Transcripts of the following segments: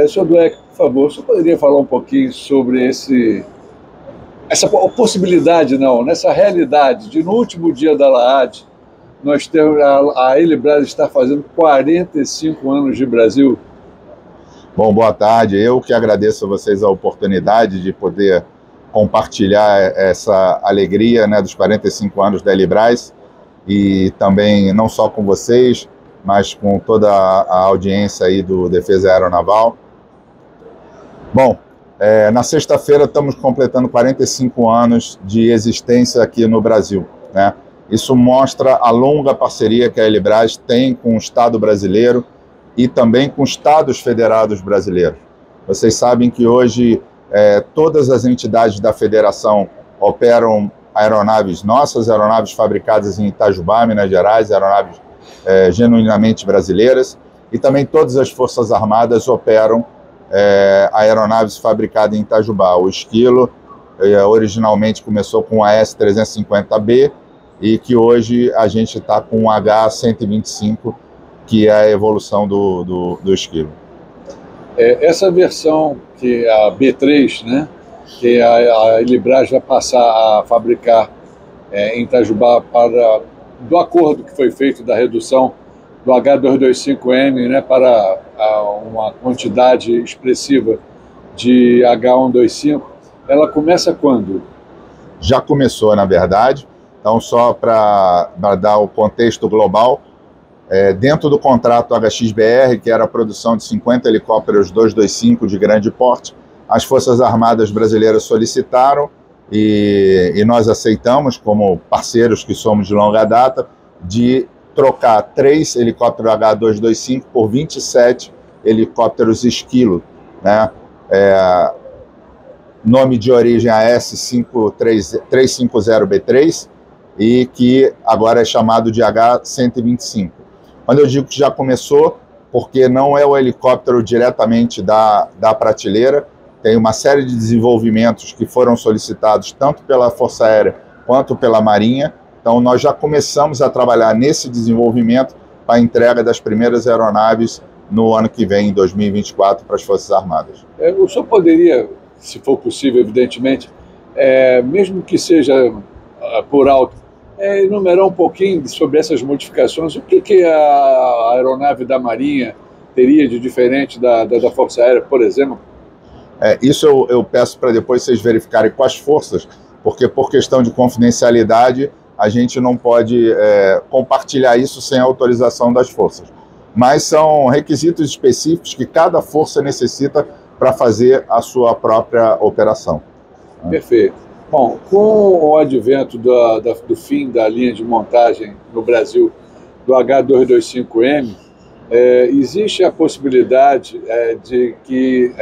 Senhor Dweck, por favor, você poderia falar um pouquinho sobre essa possibilidade, não, nessa realidade de no último dia da LAAD, nós temos a Elibras está fazendo 45 anos de Brasil. Bom, boa tarde. Eu que agradeço a vocês a oportunidade de poder compartilhar essa alegria, né, dos 45 anos da Elibras, e também não só com vocês, mas com toda a audiência aí do Defesa Aeronaval. Bom, na sexta-feira estamos completando 45 anos de existência aqui no Brasil, né? Isso mostra a longa parceria que a Elibras tem com o Estado brasileiro e também com estados federados brasileiros. Vocês sabem que hoje todas as entidades da federação operam aeronaves nossas, aeronaves fabricadas em Itajubá, Minas Gerais, aeronaves genuinamente brasileiras, e também todas as Forças Armadas operam aeronaves fabricadas em Itajubá. O Esquilo originalmente começou com a S-350B e que hoje a gente está com o H-125, que é a evolução do Esquilo. Essa versão, que é a B3, né, que a Elibras vai passar a fabricar em Itajubá do acordo que foi feito da redução do H225M, né, para uma quantidade expressiva de H125, ela começa quando? Já começou, na verdade. Então, só para dar o contexto global, dentro do contrato HXBR, que era a produção de 50 helicópteros 225 de grande porte, as Forças Armadas brasileiras solicitaram e nós aceitamos, como parceiros que somos de longa data, de trocar 3 helicópteros H225 por 27 helicópteros Esquilo, né? Nome de origem AS-350B3, e que agora é chamado de H-125. Quando eu digo que já começou, porque não é o helicóptero diretamente da prateleira, tem uma série de desenvolvimentos que foram solicitados tanto pela Força Aérea quanto pela Marinha. Então nós já começamos a trabalhar nesse desenvolvimento para a entrega das primeiras aeronaves no ano que vem, em 2024, para as Forças Armadas. O senhor poderia, se for possível, evidentemente, mesmo que seja por alto, enumerar um pouquinho sobre essas modificações? O que a aeronave da Marinha teria de diferente da Força Aérea, por exemplo? Isso eu peço para depois vocês verificarem com as forças, porque por questão de confidencialidade a gente não pode compartilhar isso sem a autorização das forças. Mas são requisitos específicos que cada força necessita para fazer a sua própria operação. Perfeito. Bom, com o advento do fim da linha de montagem no Brasil do H225M, existe a possibilidade de que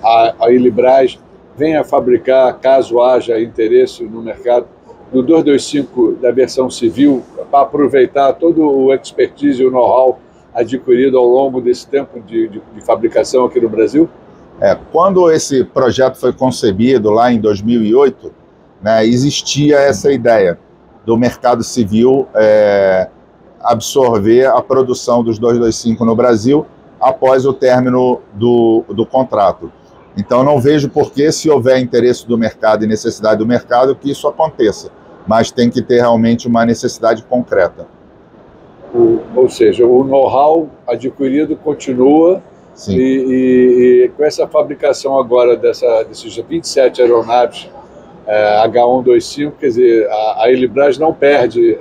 a Elibras venha a fabricar, caso haja interesse no mercado, do 225 da versão civil, para aproveitar todo o expertise e o know-how adquirido ao longo desse tempo de fabricação aqui no Brasil? Quando esse projeto foi concebido lá em 2008, né, existia essa ideia do mercado civil absorver a produção dos 225 no Brasil após o término do contrato. Então não vejo por que, se houver interesse do mercado e necessidade do mercado, que isso aconteça, mas tem que ter realmente uma necessidade concreta. Ou seja, o know-how adquirido continua. Sim. E com essa fabricação agora desses 27 aeronaves H125, quer dizer, a Elibras não perde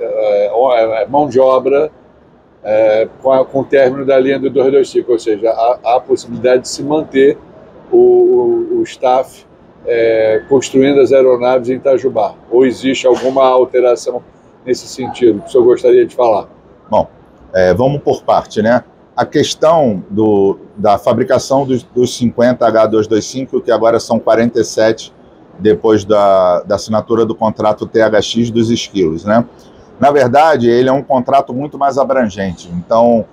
mão de obra com o término da linha do 225, ou seja, há a possibilidade de se manter o staff construindo as aeronaves em Itajubá. Ou existe alguma alteração nesse sentido que o senhor gostaria de falar? Bom, vamos por parte, né? A questão da fabricação dos 50 H225, que agora são 47, depois da assinatura do contrato THX dos Esquilos, né? Na verdade, ele é um contrato muito mais abrangente. Então,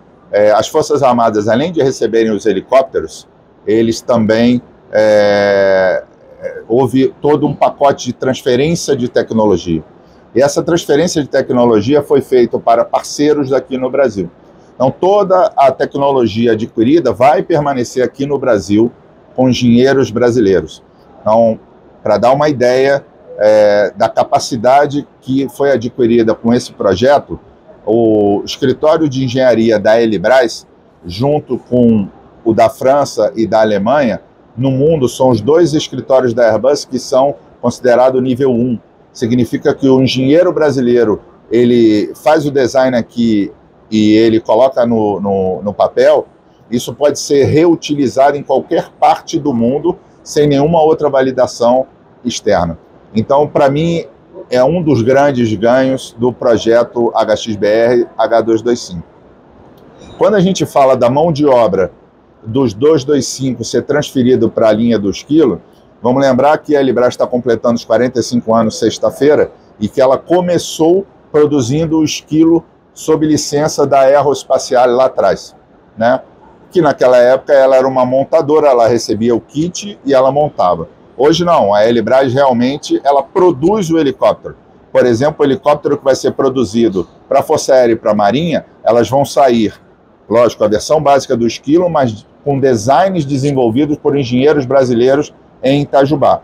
as Forças Armadas, além de receberem os helicópteros, eles também houve todo um pacote de transferência de tecnologia. E essa transferência de tecnologia foi feita para parceiros daqui no Brasil. Então, toda a tecnologia adquirida vai permanecer aqui no Brasil com engenheiros brasileiros. Então, para dar uma ideia da capacidade que foi adquirida com esse projeto, o escritório de engenharia da Elibraz, junto com o da França e da Alemanha, no mundo são os 2 escritórios da Airbus que são considerados nível 1. Significa que o engenheiro brasileiro, ele faz o design aqui e ele coloca no papel. Isso pode ser reutilizado em qualquer parte do mundo sem nenhuma outra validação externa. Então, para mim, é um dos grandes ganhos do projeto HXBR H225. Quando a gente fala da mão de obra dos 225 ser transferido para a linha do esquilo, vamos lembrar que a Elibraz está completando os 45 anos sexta-feira e que ela começou produzindo o esquilo sob licença da Aeroespacial lá atrás, né? Que naquela época ela era uma montadora, ela recebia o kit e ela montava. Hoje não, a Elibraz realmente ela produz o helicóptero. Por exemplo, o helicóptero que vai ser produzido para a Força Aérea e para a Marinha, elas vão sair, lógico, a versão básica do esquilo, mas com designs desenvolvidos por engenheiros brasileiros em Itajubá.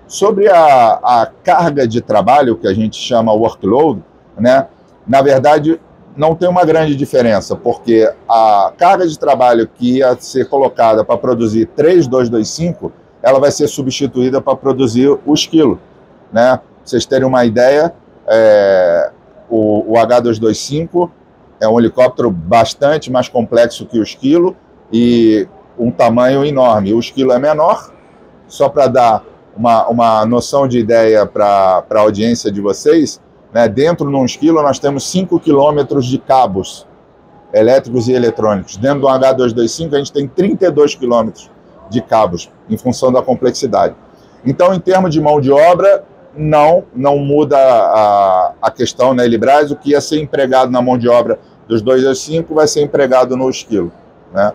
Sobre a carga de trabalho, que a gente chama workload, né, na verdade, não tem uma grande diferença, porque a carga de trabalho que ia ser colocada para produzir 3.225, ela vai ser substituída para produzir o esquilo, né? Pra vocês terem uma ideia, o H225 é um helicóptero bastante mais complexo que o esquilo e um tamanho enorme. O esquilo é menor, só para dar uma noção de ideia para a audiência de vocês, né? Dentro de um esquilo nós temos 5 quilômetros de cabos elétricos e eletrônicos. Dentro do H225 a gente tem 32 quilômetros de cabos, em função da complexidade. Então, em termos de mão de obra, não muda a questão na Elibraz. O que ia ser empregado na mão de obra dos 225 vai ser empregado no esquilo, né?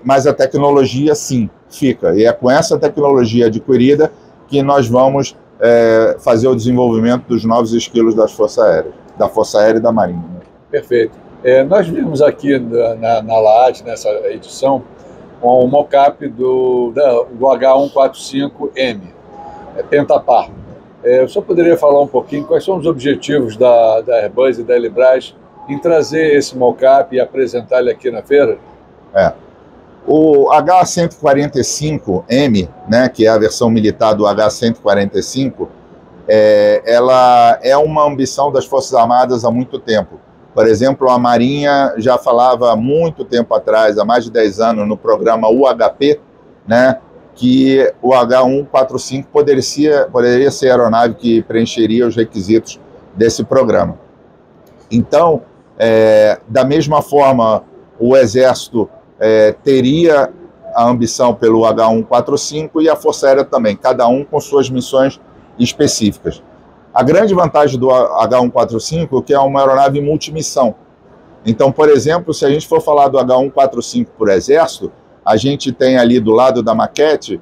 Mas a tecnologia, sim, fica. E é com essa tecnologia adquirida que nós vamos fazer o desenvolvimento dos novos esquilos das Forças Aéreas, da Força Aérea e da Marinha. Perfeito. Nós vimos aqui na LAAT, nessa edição, um mockup do H145M, Pentapar. O senhor poderia falar um pouquinho quais são os objetivos da Airbus e da Elibraz em trazer esse mockup e apresentar ele aqui na feira? O H145M, né, que é a versão militar do H145, ela é uma ambição das Forças Armadas há muito tempo. Por exemplo, a Marinha já falava há muito tempo atrás, há mais de 10 anos, no programa UHP, né, que o H145 poderia ser a aeronave que preencheria os requisitos desse programa. Então, da mesma forma, o Exército teria a ambição pelo H145 e a Força Aérea também, cada um com suas missões específicas. A grande vantagem do H145 é que é uma aeronave multimissão. Então, por exemplo, se a gente for falar do H145 por Exército, a gente tem ali do lado da maquete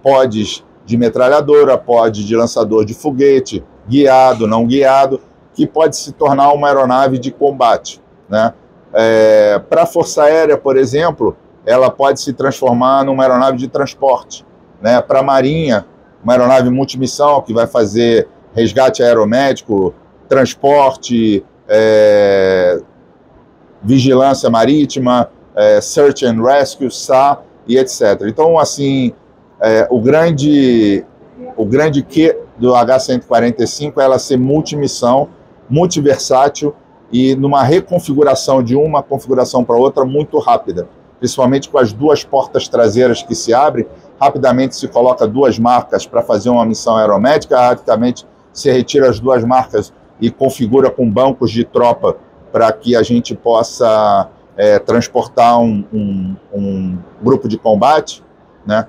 pods de metralhadora, pod de lançador de foguete, guiado, não guiado, que pode se tornar uma aeronave de combate, né? Para a Força Aérea, por exemplo, ela pode se transformar numa aeronave de transporte, né? Para a Marinha, uma aeronave multimissão que vai fazer resgate aeromédico, transporte, vigilância marítima, search and rescue, SAR e etc. Então, assim, o grande quê do H145 é ela ser multimissão, multiversátil e numa reconfiguração de uma configuração para outra muito rápida, principalmente com as duas portas traseiras que se abrem, rapidamente se coloca duas marcas para fazer uma missão aeromédica, rapidamente se retira as duas marcas e configura com bancos de tropa para que a gente possa transportar um grupo de combate, né?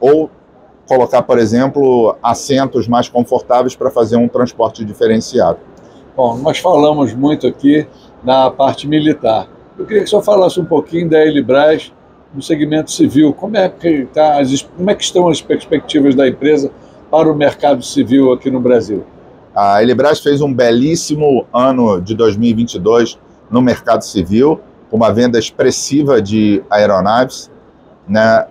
Ou colocar, por exemplo, assentos mais confortáveis para fazer um transporte diferenciado. Bom, nós falamos muito aqui na parte militar. Eu queria que o senhor falasse um pouquinho da Elibraz no segmento civil. Como é que estão as perspectivas da empresa para o mercado civil aqui no Brasil? A Elibraz fez um belíssimo ano de 2022 no mercado civil, uma venda expressiva de aeronaves, né?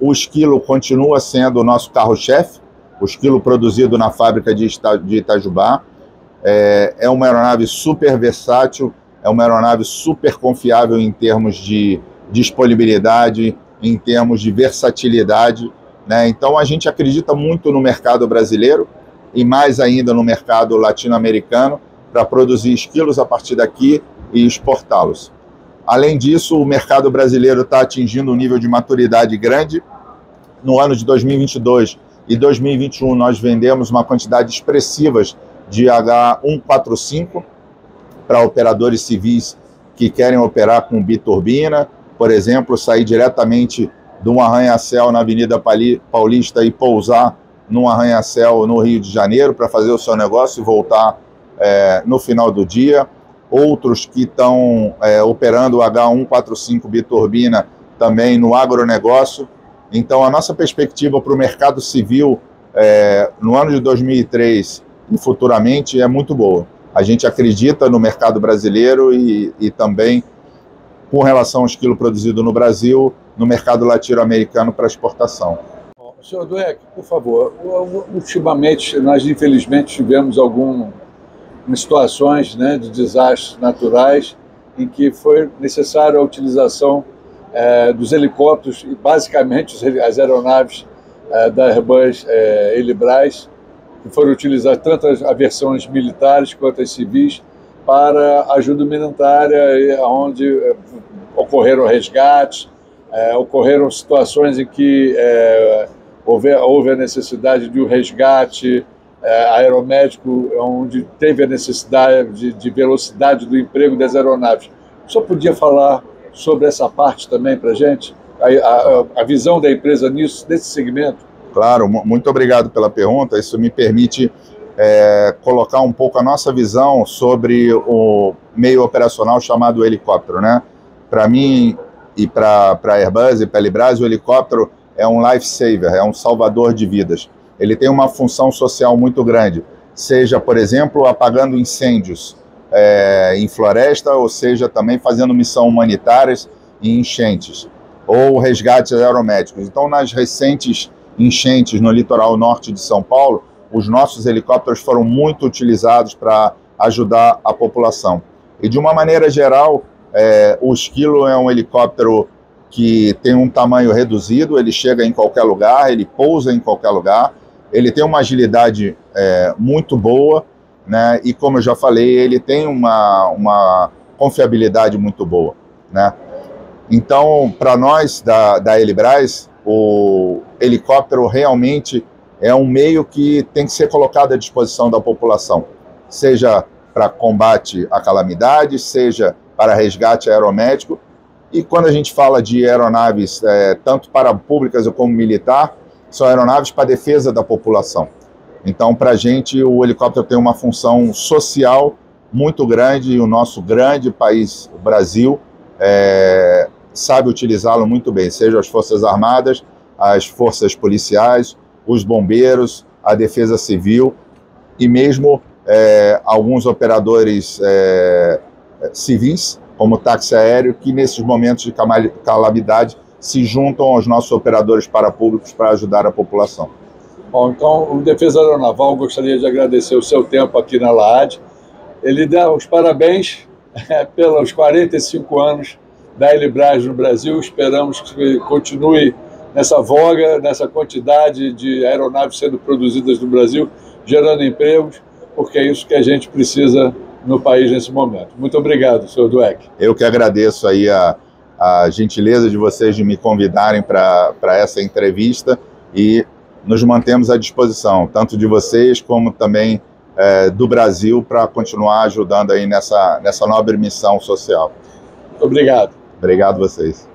O Esquilo continua sendo o nosso carro-chefe, o Esquilo produzido na fábrica de Itajubá. É uma aeronave super versátil, é uma aeronave super confiável em termos de disponibilidade, em termos de versatilidade, né? Então a gente acredita muito no mercado brasileiro e mais ainda no mercado latino-americano para produzir Esquilos a partir daqui e exportá-los. Além disso, o mercado brasileiro está atingindo um nível de maturidade grande. No ano de 2022 e 2021 nós vendemos uma quantidade expressiva de H145 para operadores civis que querem operar com biturbina, por exemplo, sair diretamente de um arranha-céu na Avenida Paulista e pousar num arranha-céu no Rio de Janeiro para fazer o seu negócio e voltar no final do dia. Outros que estão operando o H145 biturbina também no agronegócio. Então, a nossa perspectiva para o mercado civil no ano de 2003 e futuramente é muito boa. A gente acredita no mercado brasileiro e também, com relação ao esquilo produzido no Brasil, no mercado latino-americano para exportação. Senhor Dweck, por favor, ultimamente nós infelizmente tivemos algumas situações, né, de desastres naturais em que foi necessária a utilização dos helicópteros e basicamente as aeronaves da Airbus Helibras, que foram utilizadas tanto as versões militares quanto as civis para ajuda humanitária, onde ocorreram resgates, ocorreram situações em que houve a necessidade de um resgate aeromédico, onde teve a necessidade de velocidade do emprego das aeronaves. O senhor podia falar sobre essa parte também para a gente? A visão da empresa nisso, nesse segmento? Claro, muito obrigado pela pergunta. Isso me permite colocar um pouco a nossa visão sobre o meio operacional chamado helicóptero, né? Para mim e para a Airbus e para a Helibras, o helicóptero é um lifesaver, é um salvador de vidas. Ele tem uma função social muito grande, seja, por exemplo, apagando incêndios em floresta, ou seja, também fazendo missões humanitárias em enchentes, ou resgates aeromédicos. Então, nas recentes enchentes no litoral norte de São Paulo, os nossos helicópteros foram muito utilizados para ajudar a população. E, de uma maneira geral, o Esquilo é um helicóptero que tem um tamanho reduzido, ele chega em qualquer lugar, ele pousa em qualquer lugar, ele tem uma agilidade muito boa, né? E, como eu já falei, ele tem uma confiabilidade muito boa, né? Então, para nós da Helibras, o helicóptero realmente é um meio que tem que ser colocado à disposição da população, seja para combate à calamidade, seja para resgate aeromédico. E quando a gente fala de aeronaves, tanto para públicas como militar, são aeronaves para defesa da população. Então, para a gente, o helicóptero tem uma função social muito grande e o nosso grande país, o Brasil, sabe utilizá-lo muito bem, seja as Forças Armadas, as forças policiais, os bombeiros, a defesa civil e mesmo alguns operadores civis, como táxi aéreo, que nesses momentos de calamidade se juntam aos nossos operadores parapúblicos para ajudar a população. Bom, então, o Defesa Aeronaval gostaria de agradecer o seu tempo aqui na LAAD. Ele dá os parabéns pelos 45 anos da Helibras no Brasil. Esperamos que continue nessa voga, nessa quantidade de aeronaves sendo produzidas no Brasil, gerando empregos, porque é isso que a gente precisa no país nesse momento. Muito obrigado, senhor Dweck. Eu que agradeço aí a gentileza de vocês de me convidarem para essa entrevista e nos mantemos à disposição, tanto de vocês como também do Brasil, para continuar ajudando aí nessa nobre missão social. Obrigado. Obrigado a vocês.